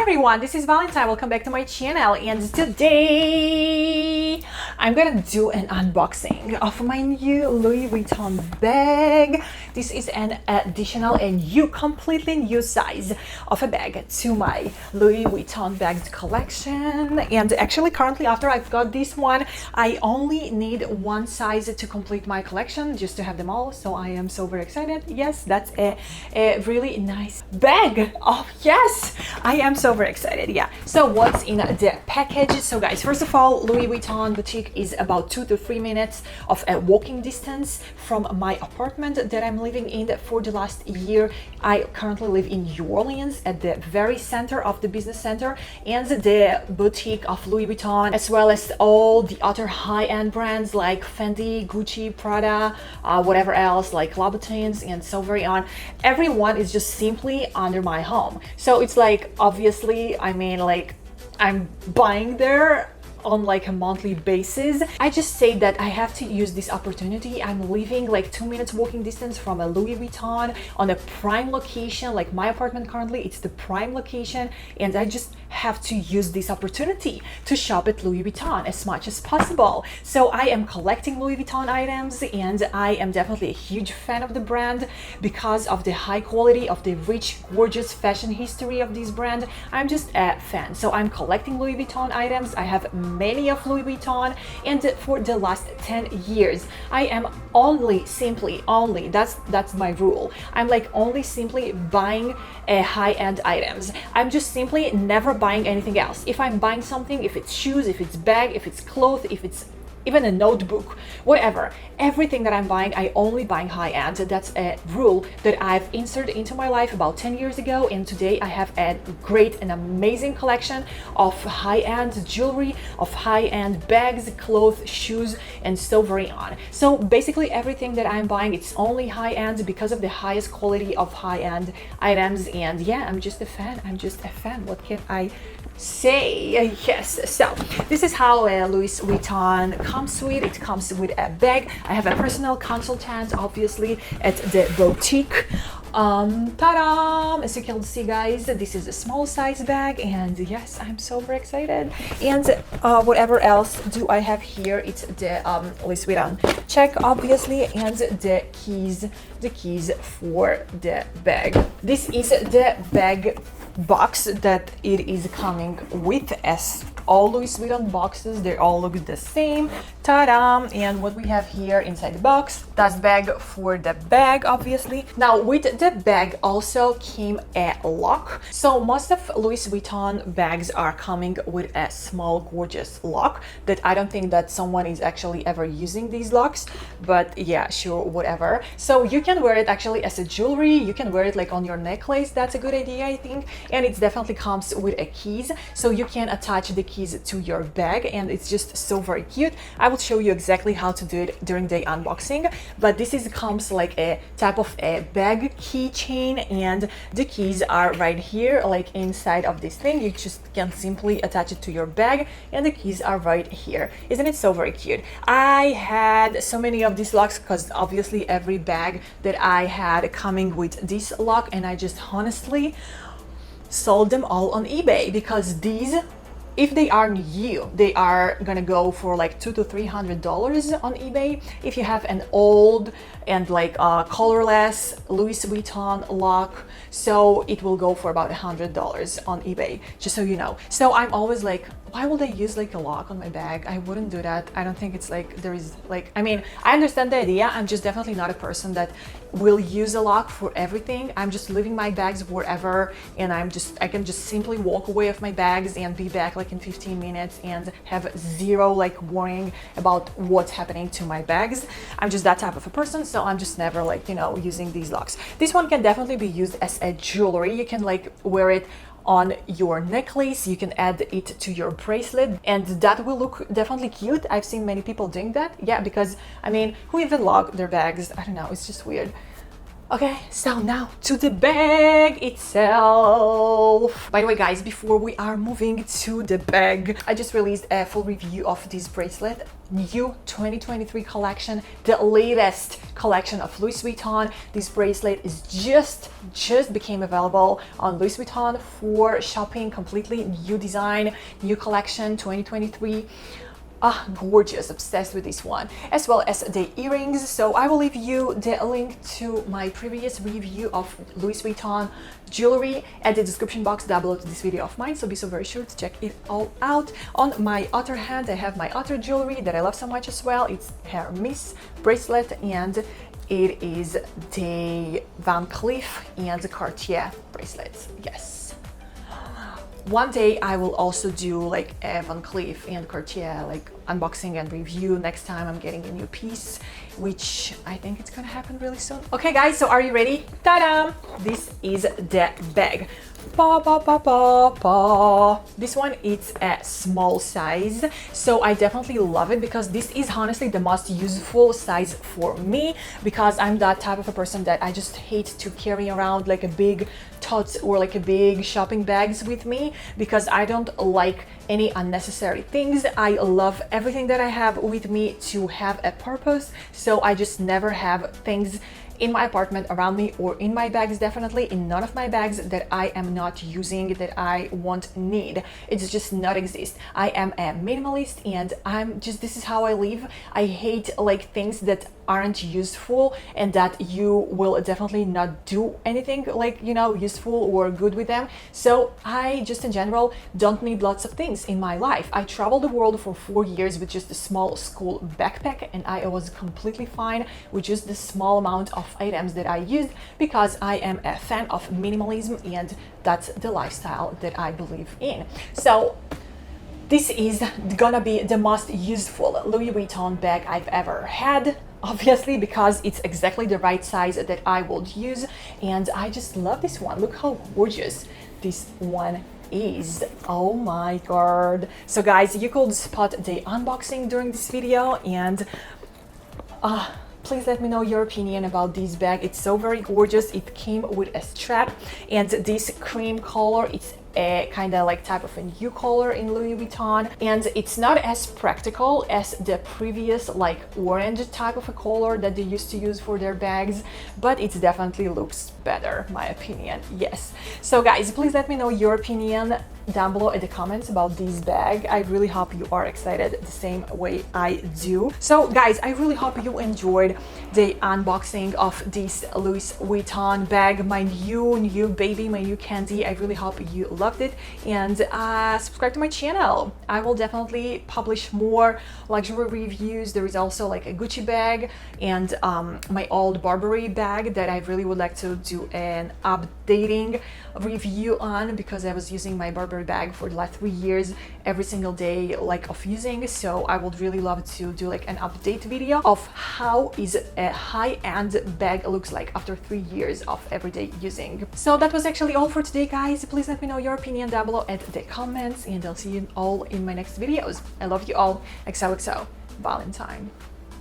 everyone, this is Valentine. Welcome back to my channel, and today I'm gonna do an unboxing of my new Louis Vuitton bag. This is an additional and completely new size of a bag to my Louis Vuitton bags collection. And actually currently after I've got this one, I only need one size to complete my collection, just to have them all. So I am so very excited. Yes, that's a really nice bag. Oh yes, I am so very excited. Yeah, so what's in the package? So guys, first of all, Louis Vuitton boutique is about 2 to 3 minutes of a walking distance from my apartment that I'm living in for the last year. I currently live in New Orleans at the very center of the business center, and the boutique of Louis Vuitton, as well as all the other high-end brands like Fendi, Gucci, Prada, whatever else like Louboutins and so very on. Everyone is just simply under my home. So it's like, obviously, I mean, like, I'm buying there on like a monthly basis. I just say that I have to use this opportunity. I'm living like 2 minutes walking distance from a Louis Vuitton on a prime location. Like my apartment currently, it's the prime location, and I just have to use this opportunity to shop at Louis Vuitton as much as possible. So I am collecting Louis Vuitton items, and I am definitely a huge fan of the brand because of the high quality, of the rich, gorgeous fashion history of this brand. I'm just a fan. So I'm collecting Louis Vuitton items. I have many of Louis Vuitton, and for the last 10 years I am simply that's my rule. I'm like only simply buying high-end items. I'm just simply never buying anything else. If I'm buying something, if it's shoes, if it's bag, if it's clothes, if it's even a notebook, whatever, everything that I'm buying, I only buying high-end. That's a rule that I've inserted into my life about 10 years ago, and today I have a great and amazing collection of high-end jewelry, of high-end bags, clothes, shoes, and so very on. So basically everything that I'm buying, it's only high-end because of the highest quality of high-end items. And yeah, I'm just a fan. What can I say? Yes, so this is how Louis Vuitton comes with. It comes with a bag. I have a personal consultant obviously at the boutique. Ta-da! As you can see guys, this is a small size bag, and yes, I'm so very excited. And whatever else do I have here, it's the Louis Vuitton check obviously, and the keys for the bag. This is the bag box that it is coming with, as all Louis Vuitton boxes, they all look the same. Ta-da! And what we have here inside the box, dust bag for the bag obviously. Now with the bag also came a lock. So most of Louis Vuitton bags are coming with a small gorgeous lock that I don't think that someone is actually ever using these locks, but yeah, sure, whatever. So you can wear it actually as a jewelry, you can wear it like on your necklace. That's a good idea, I think. And it definitely comes with a keys, so you can attach the keys to your bag, and it's just so very cute. I will show you exactly how to do it during the unboxing, but this comes like a type of a bag keychain, and the keys are right here, like inside of this thing. You just can simply attach it to your bag, and the keys are right here. Isn't it so very cute? I had so many of these locks because obviously every bag that I had coming with this lock, and I just honestly sold them all on eBay because these, if they are new, they are gonna go for like $200 to $300 on eBay. If you have an old and like colorless Louis Vuitton lock, so it will go for about $100 on eBay, just so you know. So I'm always like, why would I use like a lock on my bag? I wouldn't do that. I don't think it's like, there is like, I mean, I understand the idea. I'm just definitely not a person that will use a lock for everything. I'm just leaving my bags wherever, and I can just simply walk away with my bags and be back like in 15 minutes and have zero like worrying about what's happening to my bags. I'm just that type of a person, so I'm just never like, you know, using these locks. This one can definitely be used as a jewelry. You can like wear it on your necklace, you can add it to your bracelet, and that will look definitely cute. I've seen many people doing that. Yeah, because I mean, who even lock their bags? I don't know, it's just weird. Okay, so now to the bag itself. By the way, guys, before we are moving to the bag, I just released a full review of this bracelet. New 2023 collection, the latest collection of Louis Vuitton. This bracelet is just became available on Louis Vuitton for shopping. Completely new design, new collection 2023. Gorgeous, obsessed with this one, as well as the earrings. So I will leave you the link to my previous review of Louis Vuitton jewelry at the description box down below to this video of mine, so be so very sure to check it all out. On my other hand, I have my other jewelry that I love so much as well. It's Hermes bracelet, and it is the Van Cleef and the Cartier bracelets. Yes. One day I will also do like a Van Cleef and Cartier like unboxing and review next time I'm getting a new piece, which I think it's gonna happen really soon. Okay guys, so are you ready? Ta-da! This is the bag. This one is a small size, so I definitely love it because this is honestly the most useful size for me, because I'm that type of a person that I just hate to carry around like a big totes or like a big shopping bags with me, because I don't like any unnecessary things. I love everything that I have with me to have a purpose, so I just never have things in my apartment around me, or in my bags, definitely in none of my bags that I am not using, that I won't need. It's just not exist. I am a minimalist, and I'm just, this is how I live. I hate like things that aren't useful and that you will definitely not do anything like, you know, useful or good with them. So I just in general don't need lots of things in my life. I traveled the world for 4 years with just a small school backpack, and I was completely fine with just the small amount of items that I used, because I am a fan of minimalism, and that's the lifestyle that I believe in. So this is gonna be the most useful Louis Vuitton bag I've ever had, obviously, because it's exactly the right size that I would use, and I just love this one. Look how gorgeous this one is. Oh my god. So guys, you could spot the unboxing during this video, and please let me know your opinion about this bag. It's so very gorgeous. It came with a strap, and this cream color, it's a kind of like type of a new color in Louis Vuitton, and it's not as practical as the previous like orange type of a color that they used to use for their bags, but it definitely looks better, my opinion. Yes. So guys, please let me know your opinion down below in the comments about this bag. I really hope you are excited the same way I do. So guys, I really hope you enjoyed the unboxing of this Louis Vuitton bag, my new baby, my new candy. I really hope you loved it, and subscribe to my channel. I will definitely publish more luxury reviews. There is also like a Gucci bag and my old Burberry bag that I really would like to do an updating review on, because I was using my Burberry bag for the last 3 years every single day like of using. So I would really love to do like an update video of how is a high-end bag looks like after 3 years of everyday using. So that was actually all for today, guys. Please let me know your opinion down below at the comments, and I'll see you all in my next videos. I love you all. XOXO Valentine.